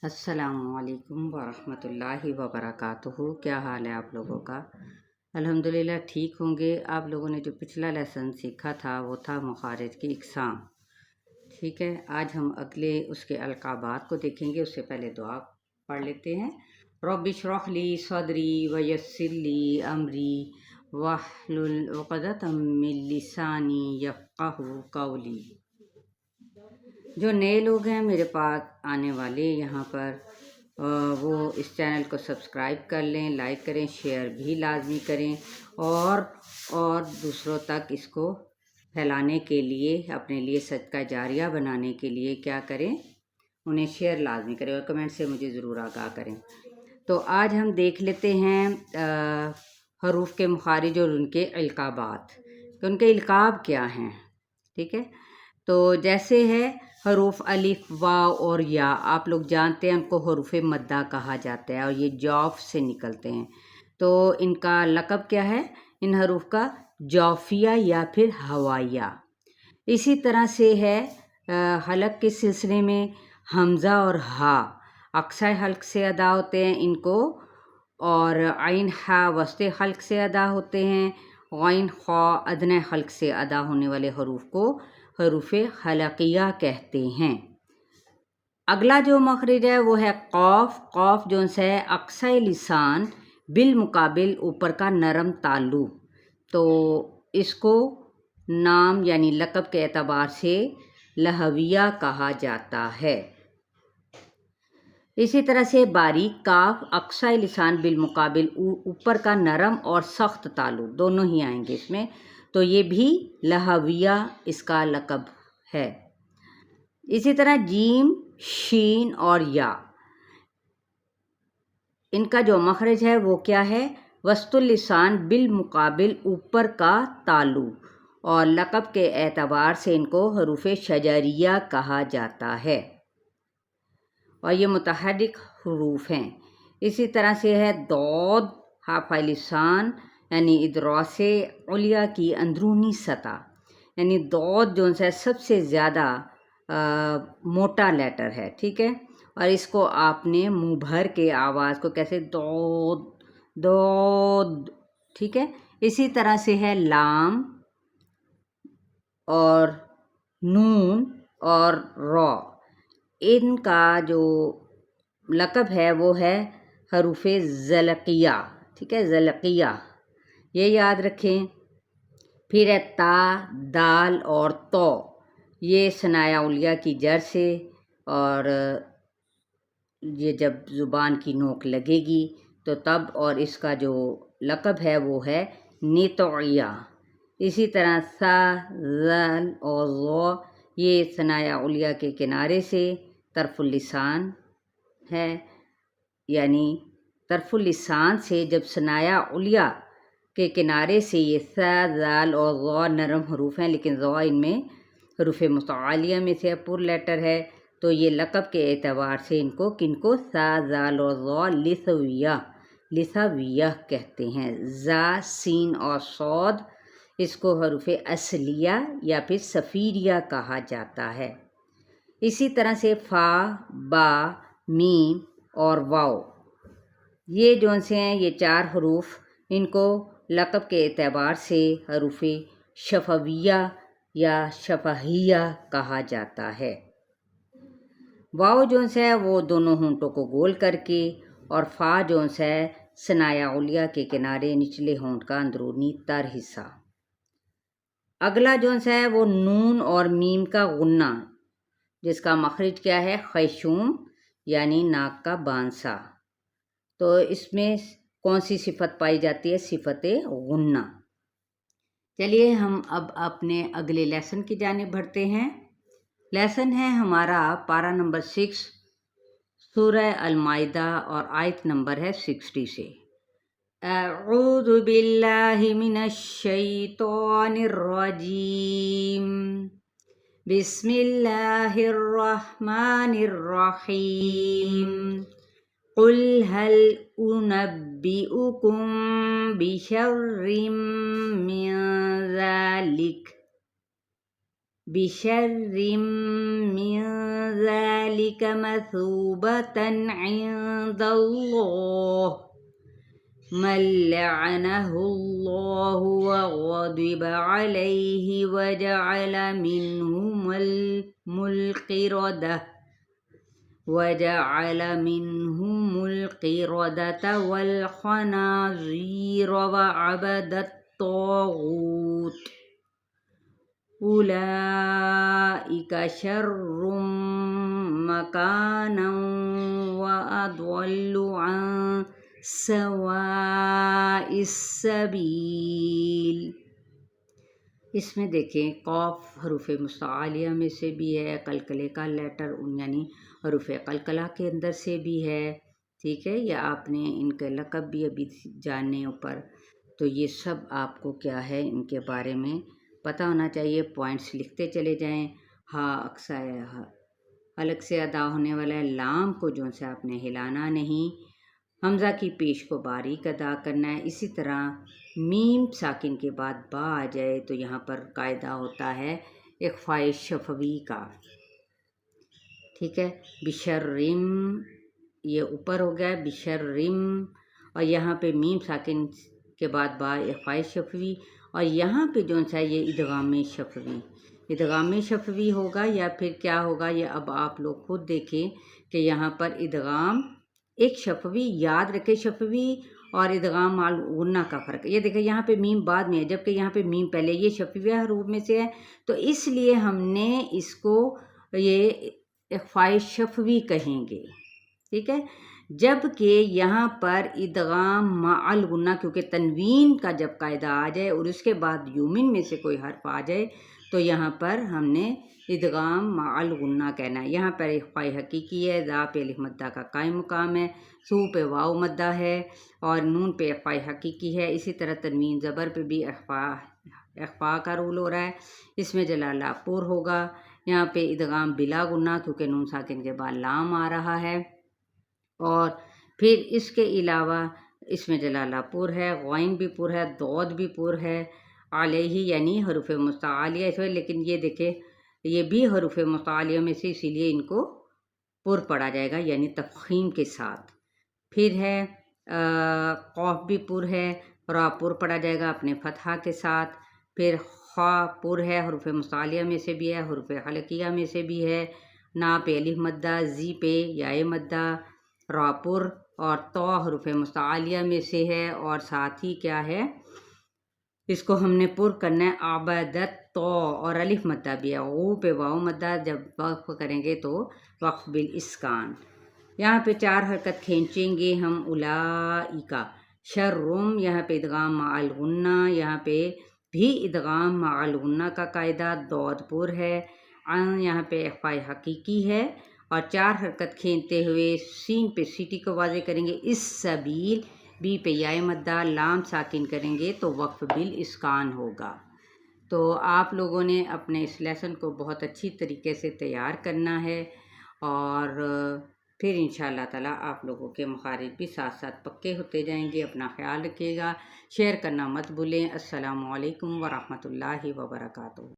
السلام علیکم ورحمۃ اللہ وبرکاتہ۔ کیا حال ہے آپ لوگوں کا؟ الحمدللہ ٹھیک ہوں گے۔ آپ لوگوں نے جو پچھلا لیسن سیکھا تھا وہ تھا مخارج کی اقسام، ٹھیک ہے۔ آج ہم اگلے اس کے القابات کو دیکھیں گے۔ اس سے پہلے دعا پڑھ لیتے ہیں۔ رب اشرح لی صدری ویسر لی امری واحلل عقدۃ من لسانی یفقہوا قولی۔ جو نئے لوگ ہیں میرے پاس آنے والے یہاں پر، وہ اس چینل کو سبسکرائب کر لیں، لائک کریں، شیئر بھی لازمی کریں، اور دوسروں تک اس کو پھیلانے کے لیے، اپنے لیے صدقہ جاریہ بنانے کے لیے کیا کریں، انہیں شیئر لازمی کریں اور کمنٹ سے مجھے ضرور آگاہ کریں۔ تو آج ہم دیکھ لیتے ہیں حروف کے مخارج اور ان کے القابات، کہ ان کے القاب کیا ہیں، ٹھیک ہے۔ تو جیسے ہے حروف الف، واو اور یا، آپ لوگ جانتے ہیں ان کو حروف مدہ کہا جاتا ہے اور یہ جوف سے نکلتے ہیں۔ تو ان کا لقب کیا ہے؟ ان حروف کا جوفیہ یا پھر ہوائیہ۔ اسی طرح سے ہے حلق کے سلسلے میں حمزہ اور ہا اقصی حلق سے ادا ہوتے ہیں ان کو، اور عین ہا وسط حلق سے ادا ہوتے ہیں، غین خا ادنی حلق سے ادا ہونے والے حروف کو حروف حلقیہ کہتے ہیں۔ اگلا جو مخرج ہے وہ ہے قاف۔ قاف جو ہے اقصی لسان بالمقابل اوپر کا نرم تالو، تو اس کو نام یعنی لقب کے اعتبار سے لہویہ کہا جاتا ہے۔ اسی طرح سے باریک کاف اقصی لسان بالمقابل اوپر کا نرم اور سخت تالو، دونوں ہی آئیں گے اس میں، تو یہ بھی لہویہ اس کا لقب ہے۔ اسی طرح جیم، شین اور یا، ان کا جو مخرج ہے وہ کیا ہے؟ وسط اللسان بالمقابل اوپر کا تالو، اور لقب کے اعتبار سے ان کو حروف شجریہ کہا جاتا ہے، اور یہ متحرک حروف ہیں۔ اسی طرح سے ہے ضاد، حافظ لسان یعنی ادراس علیا کی اندرونی سطح، یعنی ضاد جو ہے سب سے زیادہ موٹا لیٹر ہے، ٹھیک ہے، اور اس کو آپ نے منہ بھر کے آواز کو کیسے ضاد ضاد، ٹھیک ہے۔ اسی طرح سے ہے لام اور نون اور را، ان کا جو لقب ہے وہ ہے حروف زلقیہ، ٹھیک ہے، زلقیہ، یہ یاد رکھیں۔ پھر ہے تا، دال اور تو، یہ ثنایا علیہ کی جڑ سے، اور یہ جب زبان کی نوک لگے گی تو تب، اور اس کا جو لقب ہے وہ ہے نیتوعیہ۔ اسی طرح سا، زل اور ضو، یہ ثنایا علیہ کے کنارے سے طرف اللسان ہے، یعنی طرف اللسان سے جب ثنایا علیہ کے کنارے سے یہ سا، زال اور ضو نرم حروف ہیں، لیکن ضو ان میں حروف متعالیہ میں سے پر لیٹر ہے، تو یہ لقب کے اعتبار سے ان کو کن کو؟ سا، زال اور ضو لثویہ کہتے ہیں۔ زا، سین اور صاد، اس کو حروف اصلیہ یا پھر صفیریہ کہا جاتا ہے۔ اسی طرح سے فا، با، میم اور واو، یہ جو سے ہیں یہ چار حروف، ان کو لقب کے اعتبار سے حروف شفویہ یا شفہیہ کہا جاتا ہے۔ واو جو ہے وہ دونوں ہونٹوں کو گول کر کے، اور فا جو ہے ثنایا علیہ کے کنارے نچلے ہونٹ کا اندرونی تر حصہ۔ اگلا جو ہے وہ نون اور میم کا غنہ، جس کا مخرج کیا ہے؟ خیشوم یعنی ناک کا بانسا، تو اس میں کون سی صفت پائی جاتی ہے؟ صفت غنہ۔ چلیے ہم اب اپنے اگلے لیسن کی جانب بڑھتے ہیں۔ لیسن ہے ہمارا پارہ نمبر 6، سورہ المائدہ، اور آیت نمبر ہے 60 سے۔ اعوذ باللہ من الشیطان الرجیم، بسم اللہ الرحمن الرحیم، قل هل انبئکم بشر من ذلک، بشر من ذلك مثوبة عند الله من لعنه الله وغضب عليه وجعل منهم القردة والخنازير وعبد الطاغوت أولئك شر مكانا وأضل عن سواء السبیل۔ اس میں دیکھیں قاف حروف مستعلیہ میں سے بھی ہے، قلقلے کا لیٹر یعنی حروف قلقلہ کے اندر سے بھی ہے، ٹھیک ہے، یا آپ نے ان کے لقب بھی ابھی جاننے اوپر، تو یہ سب آپ کو کیا ہے ان کے بارے میں پتہ ہونا چاہیے، پوائنٹس لکھتے چلے جائیں۔ ہاں الگ سے ادا ہونے والا لام کو جو سے آپ نے ہلانا نہیں، حمزہ کی پیش کو باریک ادا کرنا ہے۔ اسی طرح میم ساکن کے بعد با آ جائے تو یہاں پر قاعدہ ہوتا ہے اخفاء شفوی کا، ٹھیک ہے، بشرم یہ اوپر ہو گیا بشرم، اور یہاں پہ میم ساکن کے بعد با اخفاء شفوی، اور یہاں پہ جو سا یہ ادغام شفوی ہوگا یا پھر کیا ہوگا، یہ اب آپ لوگ خود دیکھیں کہ یہاں پر ادغام ایک شفوی، یاد رکھے شفوی اور ادغام مع غنہ کا فرق، یہ دیکھیں یہاں پہ میم بعد میں ہے جبکہ یہاں پہ میم پہلے، یہ شفویہ حروف میں سے ہے تو اس لیے ہم نے اس کو یہ اخفاء شفوی کہیں گے، ٹھیک ہے، جبکہ یہاں پر ادغام مع الغنہ کیونکہ تنوین کا جب قاعدہ آ جائے اور اس کے بعد یومن میں سے کوئی حرف آ جائے تو یہاں پر ہم نے ادغام مع الغنہ کہنا ہے۔ یہاں پر اخفاء حقیقی ہے، ذا پہ الف مدہ کا قائم مقام ہے، سو پہ واو مدہ ہے اور نون پہ اخفاء حقیقی ہے، اسی طرح تنوین زبر پہ بھی اخفاء کا رول ہو رہا ہے، اس میں جلالہ پور ہوگا، یہاں پہ ادغام بلا غنہ کیونکہ نون ساکن کے بعد لام آ رہا ہے، اور پھر اس کے علاوہ اس میں جلالہ پور ہے، غین بھی پور ہے، دود بھی پور ہے، علیہ یعنی حروف مستعلیہ اس میں، لیکن یہ دیکھیں یہ بھی حروف مستعلیہ میں سے اسی لیے ان کو پر پڑھا جائے گا یعنی تفخیم کے ساتھ۔ پھر ہے قاف بھی پر ہے، را پر پڑھا جائے گا اپنے فتحہ کے ساتھ، پھر خا پر ہے، حروف مستعلیہ میں سے بھی ہے، حروف حلقیہ میں سے بھی ہے، نا پہ الف مدہ، زی پہ یائے مدہ، را پر، اور تو حروف مستعلیہ میں سے ہے، اور ساتھ ہی کیا ہے اس کو ہم نے پر کرنا ہے عبدت تو، اور الف مدہ بھی ہے، او پہ واو مدہ، جب وقف کریں گے تو وقف بالاسکان۔ یہاں پہ 4 حرکت کھینچیں گے ہم، اولائکا شرم، یہاں پہ ادغام مع الغنہ، یہاں پہ بھی ادغام مع الغنہ کا قاعدہ، دود پر ہے، یہاں پہ اخفاء حقیقی ہے، اور 4 حرکت کھینچتے ہوئے سین پہ سیٹی کو واضح کریں گے، اس سبیل، بی پہ یائے مدہ، لام ساکن کریں گے تو وقف بالاسکان ہوگا۔ تو آپ لوگوں نے اپنے اس لیسن کو بہت اچھی طریقے سے تیار کرنا ہے، اور پھر انشاءاللہ تعالیٰ آپ لوگوں کے مخارج بھی ساتھ ساتھ پکے ہوتے جائیں گے۔ اپنا خیال رکھیے گا، شیئر کرنا مت بھولیں۔ السلام علیکم ورحمۃ اللہ وبرکاتہ۔